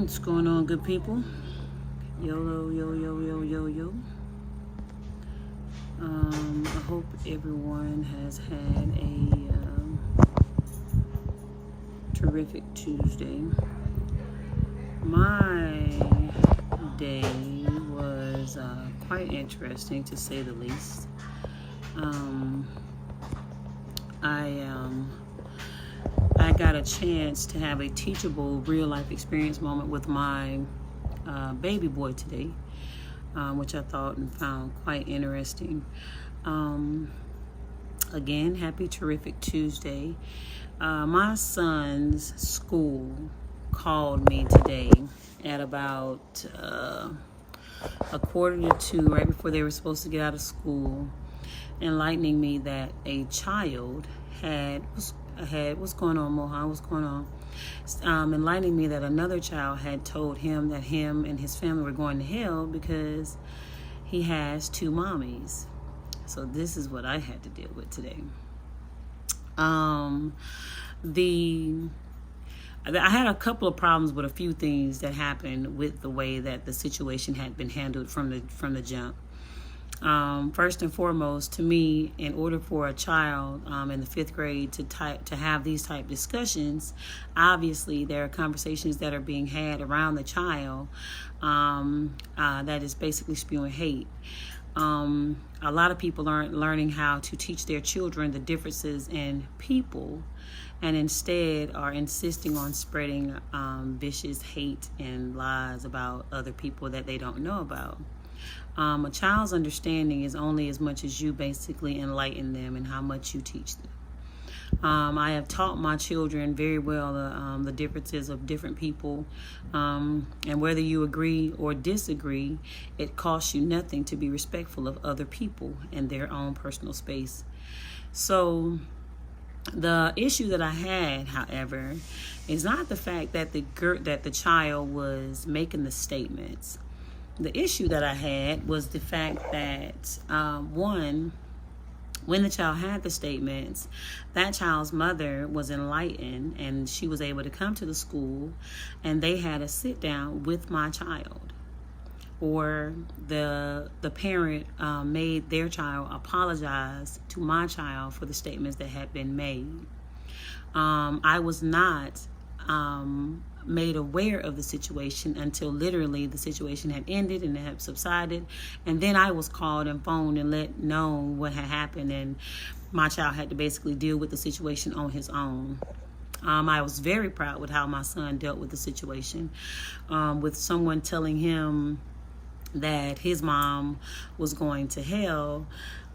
What's going on, good people? Yo, yo, yo, yo, yo, yo. I hope everyone has had a terrific Tuesday. My day was quite interesting, to say the least. I got a chance to have a teachable real life experience moment with my baby boy today, which I thought and found quite interesting. Again, happy terrific Tuesday. My son's school called me today at about 1:45, right before they were supposed to get out of school, enlightening me that a child what's going on, Mohan? What's going on? Enlightening me that another child had told him that him and his family were going to hell because he has two mommies. So this is what I had to deal with today. I had a couple of problems with a few things that happened with the way that the situation had been handled from the jump. First and foremost, to me, in order for a child in the 5th grade to have these type discussions, obviously there are conversations that are being had around the child that is basically spewing hate. A lot of people aren't learning how to teach their children the differences in people, and instead are insisting on spreading vicious hate and lies about other people that they don't know about. A child's understanding is only as much as you basically enlighten them and how much you teach them. I have taught my children very well the differences of different people, and whether you agree or disagree, it costs you nothing to be respectful of other people and their own personal space. So the issue that I had, however, is not the fact that the child was making the statements. The issue that I had was the fact that, one, when the child had the statements, that child's mother was enlightened and she was able to come to the school and they had a sit down with my child. Or the parent made their child apologize to my child for the statements that had been made. I was not made aware of the situation until literally the situation had ended and it had subsided, and then I was called and phoned and let know what had happened, and my child had to basically deal with the situation on his own. I was very proud with how my son dealt with the situation, with someone telling him that his mom was going to hell.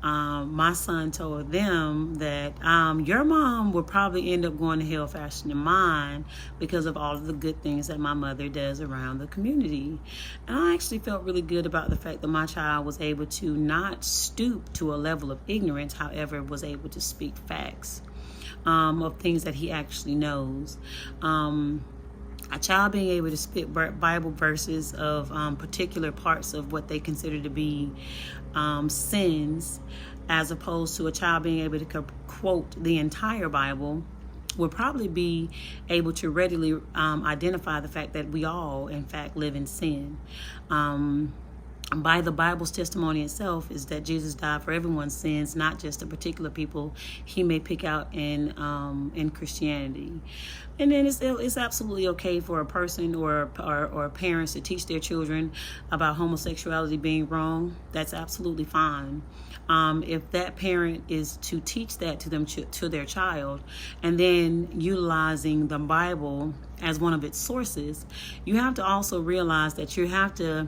My son told them that your mom will probably end up going to hell faster than mine because of all of the good things that my mother does around the community. And I actually felt really good about the fact that my child was able to not stoop to a level of ignorance, however, was able to speak facts of things that he actually knows. A child being able to spit Bible verses of particular parts of what they consider to be sins, as opposed to a child being able to quote the entire Bible, will probably be able to readily identify the fact that we all, in fact, live in sin. By the Bible's testimony itself is that Jesus died for everyone's sins, not just the particular people he may pick out in Christianity. And then it's absolutely okay for a person or parents to teach their children about homosexuality being wrong. That's absolutely fine. If that parent is to teach that to their child, and then utilizing the Bible as one of its sources, you have to also realize that you have to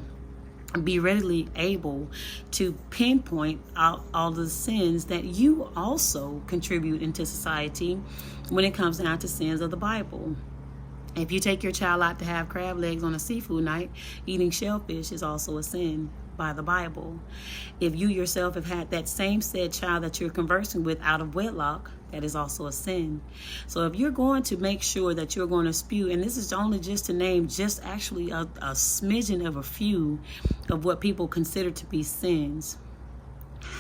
be readily able to pinpoint out all the sins that you also contribute into society when it comes down to sins of the Bible. If you take your child out to have crab legs on a seafood night, eating shellfish is also a sin by the Bible. If you yourself have had that same said child that you're conversing with out of wedlock, that is also a sin. So if you're going to make sure that you're going to spew, and this is only just to name just actually a smidgen of a few of what people consider to be sins.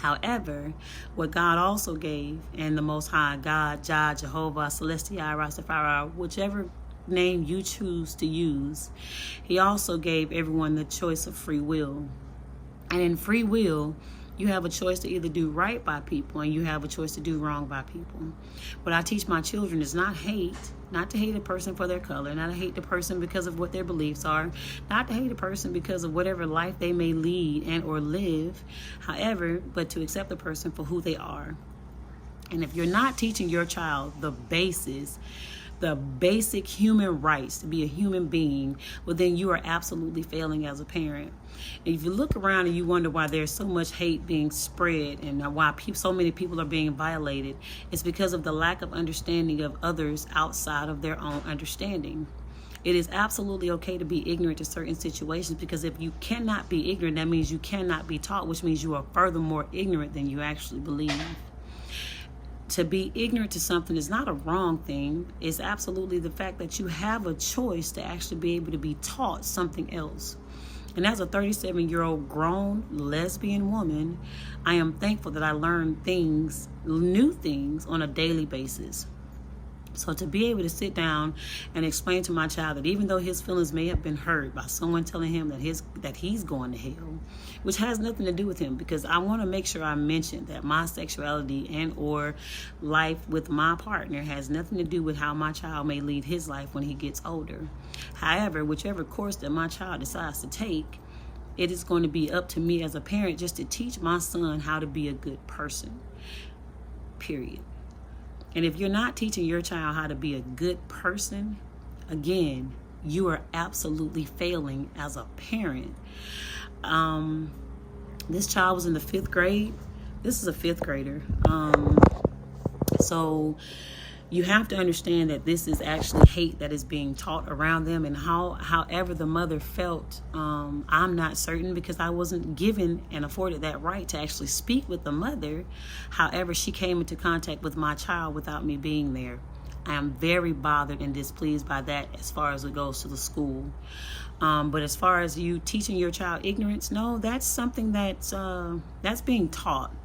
However, what God also gave, and the Most High God, Jah, Jehovah, Celestial, Rastafari, whichever name you choose to use, he also gave everyone the choice of free will. And in free will, you have a choice to either do right by people and you have a choice to do wrong by people. What I teach my children is not hate, not to hate a person for their color, not to hate the person because of what their beliefs are, not to hate a person because of whatever life they may lead and or live, however, but to accept the person for who they are. And if you're not teaching your child the basic human rights to be a human being, well, then you are absolutely failing as a parent. And if you look around and you wonder why there's so much hate being spread and why so many people are being violated, it's because of the lack of understanding of others outside of their own understanding. It is absolutely okay to be ignorant to certain situations, because if you cannot be ignorant, that means you cannot be taught, which means you are furthermore ignorant than you actually believe. To be ignorant to something is not a wrong thing. It's absolutely the fact that you have a choice to actually be able to be taught something else. And as a 37-year-old grown lesbian woman, I am thankful that I learn new things on a daily basis. So to be able to sit down and explain to my child that even though his feelings may have been hurt by someone telling him that he's going to hell, which has nothing to do with him, because I want to make sure I mention that my sexuality and or life with my partner has nothing to do with how my child may lead his life when he gets older. However, whichever course that my child decides to take, it is going to be up to me as a parent just to teach my son how to be a good person, period. And if you're not teaching your child how to be a good person, again, you are absolutely failing as a parent. This child was in the 5th grade. This is a 5th grader. So you have to understand that this is actually hate that is being taught around them, and however the mother felt, I'm not certain, because I wasn't given and afforded that right to actually speak with the mother. However, she came into contact with my child without me being there. I am very bothered and displeased by that as far as it goes to the school. But as far as you teaching your child ignorance, no, that's something that's being taught,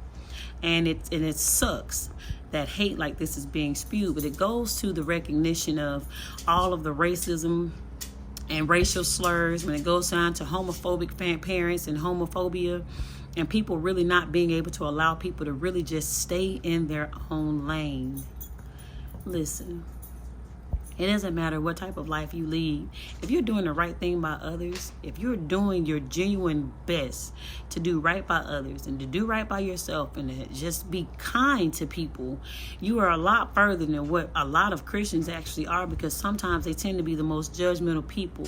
and it sucks that hate like this is being spewed. But it goes to the recognition of all of the racism and racial slurs, when it goes down to homophobic parents and homophobia, and people really not being able to allow people to really just stay in their own lane. Listen, it doesn't matter what type of life you lead. If you're doing the right thing by others, if you're doing your genuine best to do right by others and to do right by yourself and to just be kind to people, you are a lot further than what a lot of Christians actually are, because sometimes they tend to be the most judgmental people.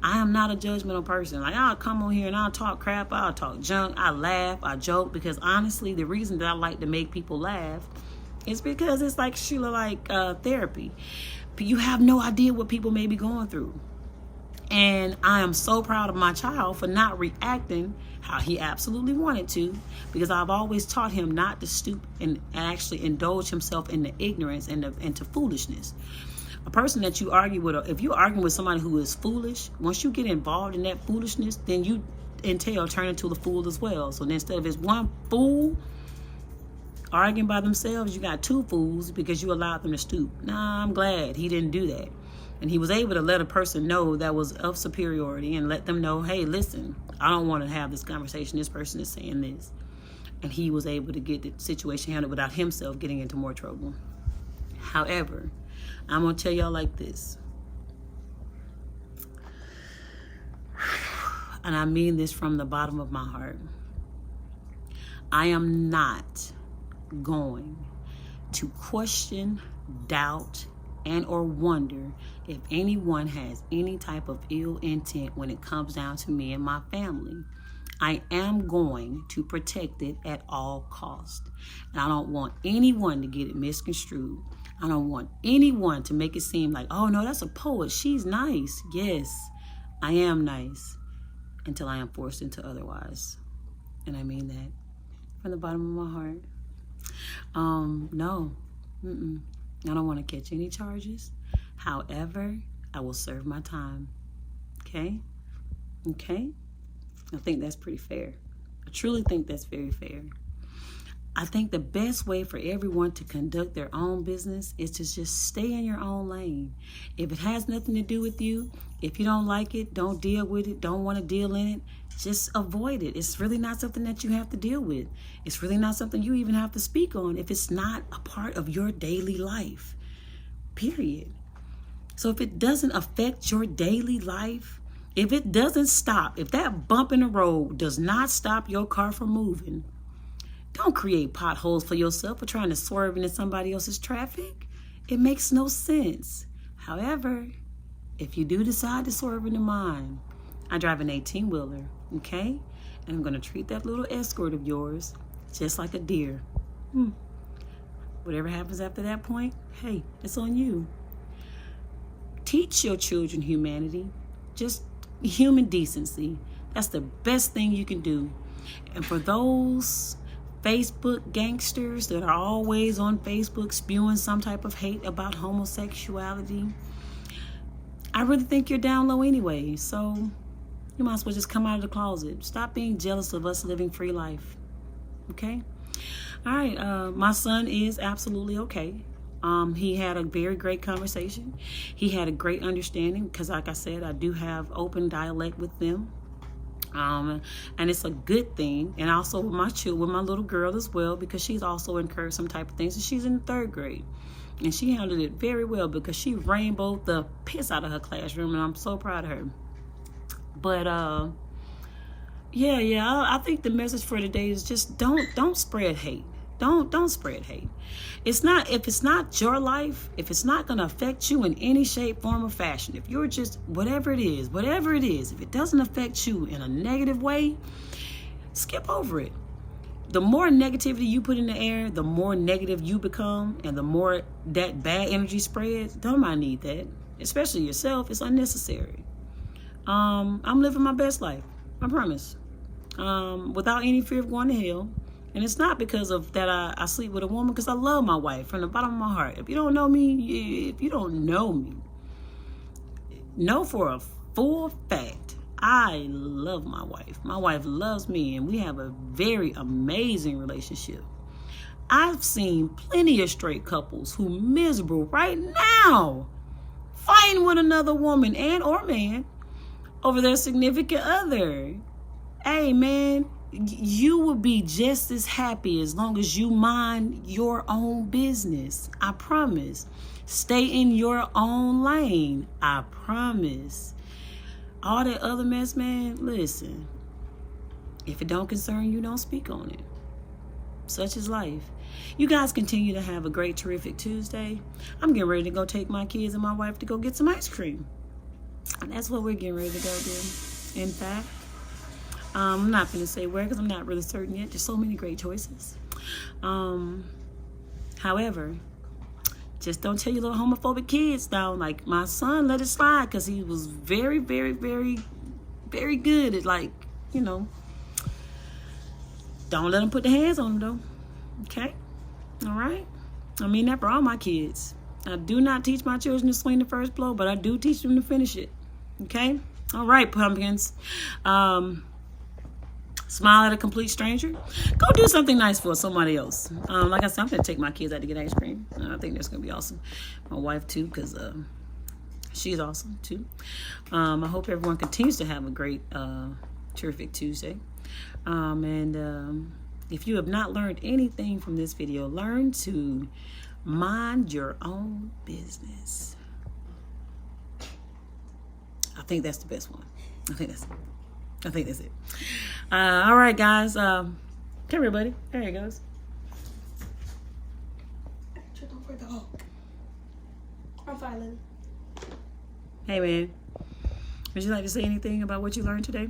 I am not a judgmental person. Like, I'll come on here and I'll talk crap, I'll talk junk, I laugh, I joke, because honestly, the reason that I like to make people laugh is because it's like Sheila, like therapy. You have no idea what people may be going through. And I am so proud of my child for not reacting how he absolutely wanted to, because I've always taught him not to stoop and actually indulge himself in the ignorance and to foolishness. A person that you argue with, if you're arguing with somebody who is foolish, once you get involved in that foolishness, then you entail turn into the fool as well. So instead of it's one fool arguing by themselves, you got 2 fools because you allowed them to stoop. Nah, I'm glad he didn't do that. And he was able to let a person know that was of superiority and let them know, hey, listen, I don't want to have this conversation. This person is saying this. And he was able to get the situation handled without himself getting into more trouble. However, I'm going to tell y'all like this. And I mean this from the bottom of my heart. I am not going to question, doubt, and or wonder if anyone has any type of ill intent when it comes down to me and my family. I am going to protect it at all costs. And I don't want anyone to get it misconstrued. I don't want anyone to make it seem like, oh no, that's a poet, she's nice. Yes, I am nice until I am forced into otherwise. And I mean that from the bottom of my heart. No, I don't want to catch any charges. However, I will serve my time. Okay? I think that's pretty fair. I truly think that's very fair. I think the best way for everyone to conduct their own business is to just stay in your own lane. If it has nothing to do with you, if you don't like it, don't deal with it, don't want to deal in it, just avoid it. It's really not something that you have to deal with. It's really not something you even have to speak on if it's not a part of your daily life, period. So if it doesn't affect your daily life, if it doesn't stop, if that bump in the road does not stop your car from moving, don't create potholes for yourself for trying to swerve into somebody else's traffic. It makes no sense. However, if you do decide to swerve into mine, I drive an 18-wheeler, okay? And I'm going to treat that little Escort of yours just like a deer. Whatever happens after that point, hey, it's on you. Teach your children humanity, just human decency. That's the best thing you can do. And for those Facebook gangsters that are always on Facebook spewing some type of hate about homosexuality, I really think you're down low anyway. So you might as well just come out of the closet. Stop being jealous of us living free life. Okay? All right. My son is absolutely okay. He had a very great conversation. He had a great understanding because, like I said, I do have open dialect with them. And it's a good thing. And also with my little girl as well, because she's also incurred some type of things. And she's in the 3rd grade. And she handled it very well because she rainbowed the piss out of her classroom. And I'm so proud of her. But I think the message for today is just don't spread hate. Don't spread hate. If it's not your life, if it's not going to affect you in any shape, form, or fashion, if you're just whatever it is, if it doesn't affect you in a negative way, skip over it. The more negativity you put in the air, the more negative you become, and the more that bad energy spreads. Don't mind need that, especially yourself. It's unnecessary. I'm living my best life, I promise, without any fear of going to hell. And it's not because of that I sleep with a woman, because I love my wife from the bottom of my heart. If you don't know me, know for a full fact, I love my wife. My wife loves me, and we have a very amazing relationship. I've seen plenty of straight couples who miserable right now, fighting with another woman and or man over their significant other. Hey, man, you will be just as happy as long as you mind your own business. I promise. Stay in your own lane. I promise. All that other mess, man, listen. If it don't concern you, don't speak on it. Such is life. You guys continue to have a great, terrific Tuesday. I'm getting ready to go take my kids and my wife to go get some ice cream. And that's what we're getting ready to go do. In fact, I'm not going to say where because I'm not really certain yet. There's so many great choices. However, just don't tell your little homophobic kids down. Like my son let it slide because he was very, very, very, very good at don't let them put their hands on them though. Okay? All right? I mean that for all my kids. I do not teach my children to swing the first blow, but I do teach them to finish it. Okay? All right, pumpkins. Smile at a complete stranger. Go do something nice for somebody else. Like I said, I'm going to take my kids out to get ice cream. I think that's going to be awesome. My wife, too, because she's awesome, too. I hope everyone continues to have a great, terrific Tuesday. And if you have not learned anything from this video, learn to mind your own business. I think that's the best one. I think that's it. All right, guys. Come here, buddy. There he goes. I'm fine, Lily. Hey, man. Would you like to say anything about what you learned today?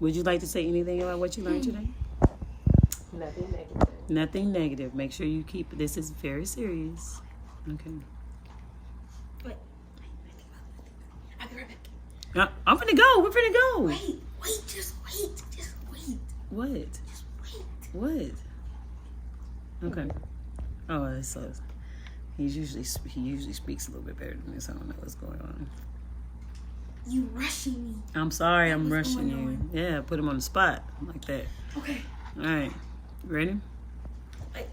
Would you like to say anything about what you learned today? Nothing negative. Nothing negative. Make sure you keep this is very serious. Okay. Wait. I'll be right back. I'm finna go. We're finna go. Wait. Just wait. What? Just wait. What? Okay. Oh, so he usually speaks a little bit better than this. I don't know what's going on. You rushing me. I'm sorry. I'm What's rushing going you. on? Yeah, put him on the spot like that. Okay. All right. Ready? Wait.